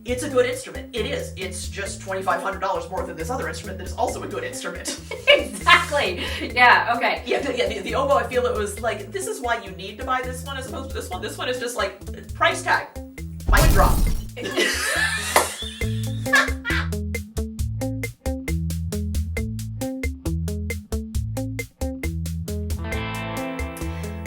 It's a good instrument. It is. It's just $2,500 more than this other instrument that is also a good instrument. Exactly. Yeah, okay. The oboe, I feel it was like, this is why you need to buy this one as opposed to this one. This one is just like, price tag, mic drop.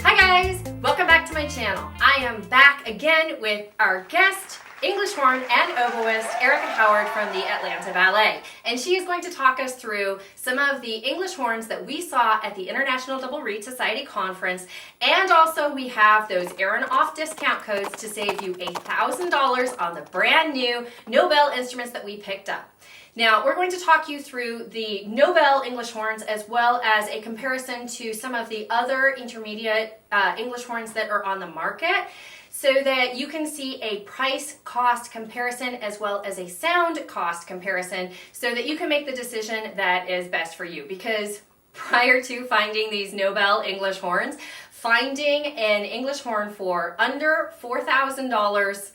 Hi guys, welcome back to my channel. I am back again with our guest, English horn and oboist, Eryn Howard from the Atlanta Ballet. And she is going to talk us through some of the English horns that we saw at the International Double Reed Society Conference. And also we have those Eryn off discount codes to save you $1,000 on the brand new Nobel instruments that we picked up. Now, we're going to talk you through the Nobel English horns as well as a comparison to some of the other intermediate English horns that are on the market, so that you can see a price-cost comparison as well as a sound cost comparison, so that you can make the decision that is best for you. Because prior to finding these Nobel English horns, finding an English horn for under $4,000,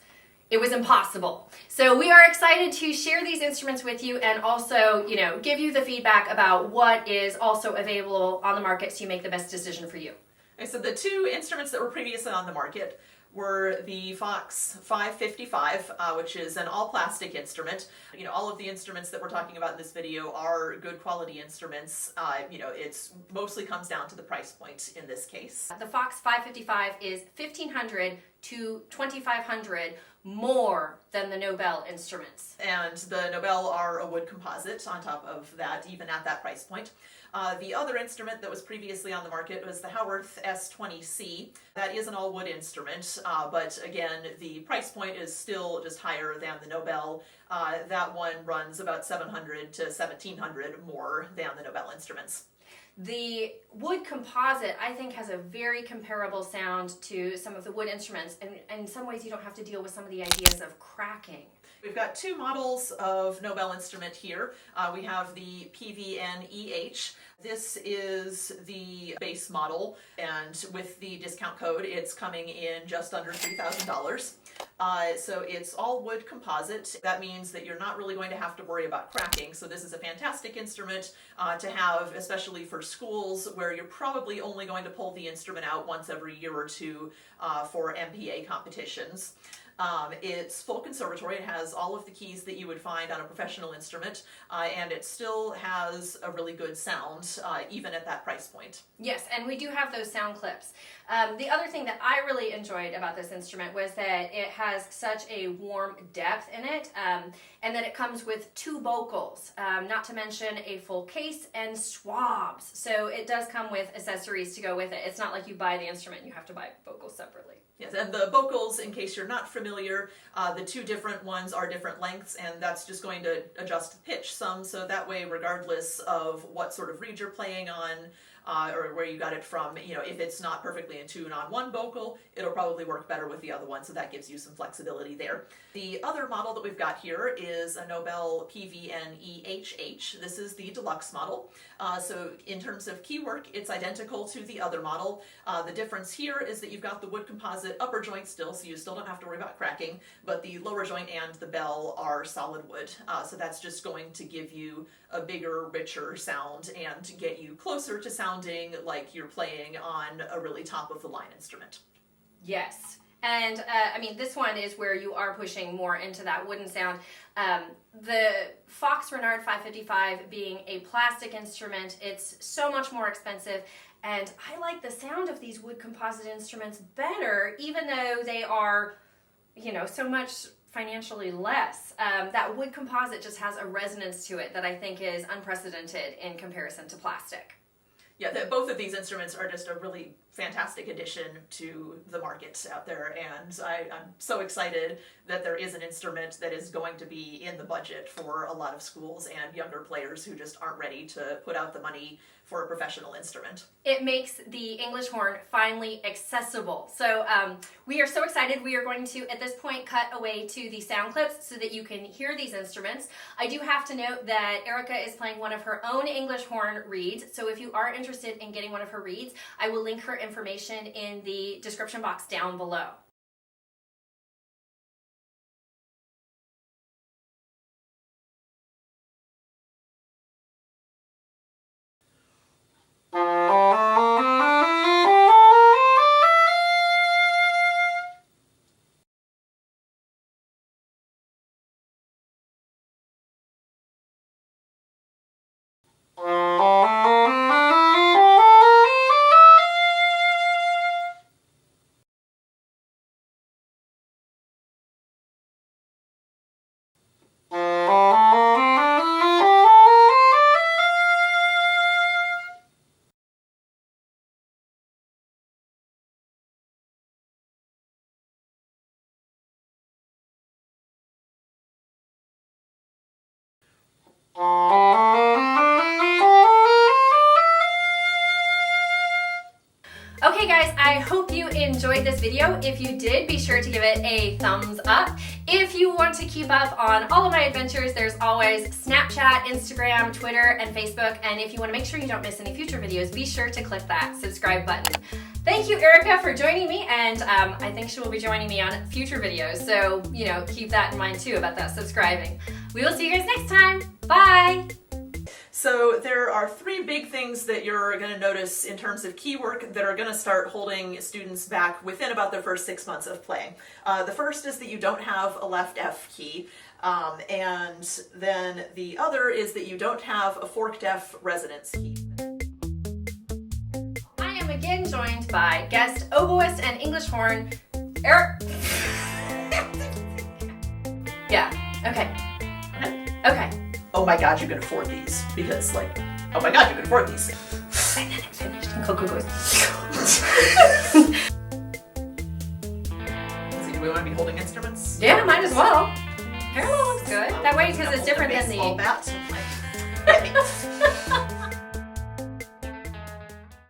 it was impossible. So we are excited to share these instruments with you and also, give you the feedback about what is also available on the market so you make the best decision for you. Okay, so the two instruments that were previously on the market were the Fox 555, which is an all-plastic instrument. All of the instruments that we're talking about in this video are good quality instruments. It's mostly comes down to the price point in this case. The Fox 555 is $1,500 to $2,500 more than the Nobel instruments. And the Nobel are a wood composite on top of that, even at that price point. The other instrument that was previously on the market was the Howarth S20C. That is an all-wood instrument, but again, the price point is still just higher than the Nobel. That one runs about $700 to $1,700 more than the Nobel instruments. The wood composite, I think, has a very comparable sound to some of the wood instruments, and in some ways you don't have to deal with some of the ideas of cracking. We've got two models of Nobel instrument here. We have the PVN-EH. This is the base model, and with the discount code, it's coming in just under $3,000. So it's all wood composite. That means that you're not really going to have to worry about cracking. So this is a fantastic instrument to have, especially for schools where you're probably only going to pull the instrument out once every year or two for MPA competitions. It's full conservatory. It has all of the keys that you would find on a professional instrument, and it still has a really good sound, even at that price point. Yes, and we do have those sound clips. The other thing that I really enjoyed about this instrument was that it has such a warm depth in it, and that it comes with two vocals, not to mention a full case and swabs. So it does come with accessories to go with it. It's not like you buy the instrument and you have to buy vocals separately. Yes, and the vocals, in case you're not familiar, the two different ones are different lengths, and that's just going to adjust the pitch some, so that way, regardless of what sort of reed you're playing on, or where you got it from, if it's not perfectly in tune on one vocal, it'll probably work better with the other one, so that gives you some flexibility there. The other model that we've got here is a Nobel PVN-EHH. This is the deluxe model. So in terms of keywork, it's identical to the other model. The difference here is that you've got the wood composite upper joint still, so you still don't have to worry about cracking, but the lower joint and the bell are solid wood. So that's just going to give you a bigger, richer sound and get you closer to sounding like you're playing on a really top-of-the-line instrument. Yes. And this one is where you are pushing more into that wooden sound. The Fox Renard 555 being a plastic instrument, it's so much more expensive. And I like the sound of these wood composite instruments better, even though they are, so much financially less. That wood composite just has a resonance to it that I think is unprecedented in comparison to plastic. Yeah, both of these instruments are just a really fantastic addition to the market out there, and I'm so excited that there is an instrument that is going to be in the budget for a lot of schools and younger players who just aren't ready to put out the money for a professional instrument. It makes the English horn finally accessible. So we are so excited. We are going to, at this point, cut away to the sound clips so that you can hear these instruments. I do have to note that Erica is playing one of her own English horn reeds, so if you are interested in getting one of her reeds, I will link her information in the description box down below. Okay guys, I hope you enjoyed this video. If you did, be sure to give it a thumbs up. If you want to keep up on all of my adventures, there's always Snapchat, Instagram, Twitter, and Facebook. And if you want to make sure you don't miss any future videos, be sure to click that subscribe button. Thank you, Erica, for joining me, and I think she will be joining me on future videos. So, keep that in mind too about that subscribing. We will see you guys next time. Bye! So there are 3 big things that you're going to notice in terms of Keywork that are going to start holding students back within about their first 6 months of playing. The first is that you don't have a left F key, and then the other is that you don't have a forked F resonance key. I am again joined by guest oboist and English horn, Eryn. Yeah, okay. Okay. Oh my god, you can afford these. Because, oh my god, you can afford these. And then it's finished and Coco goes. So do we want to be holding instruments? Yeah, might as well. Parallel looks good. That way, because it's different than baseball the... bat.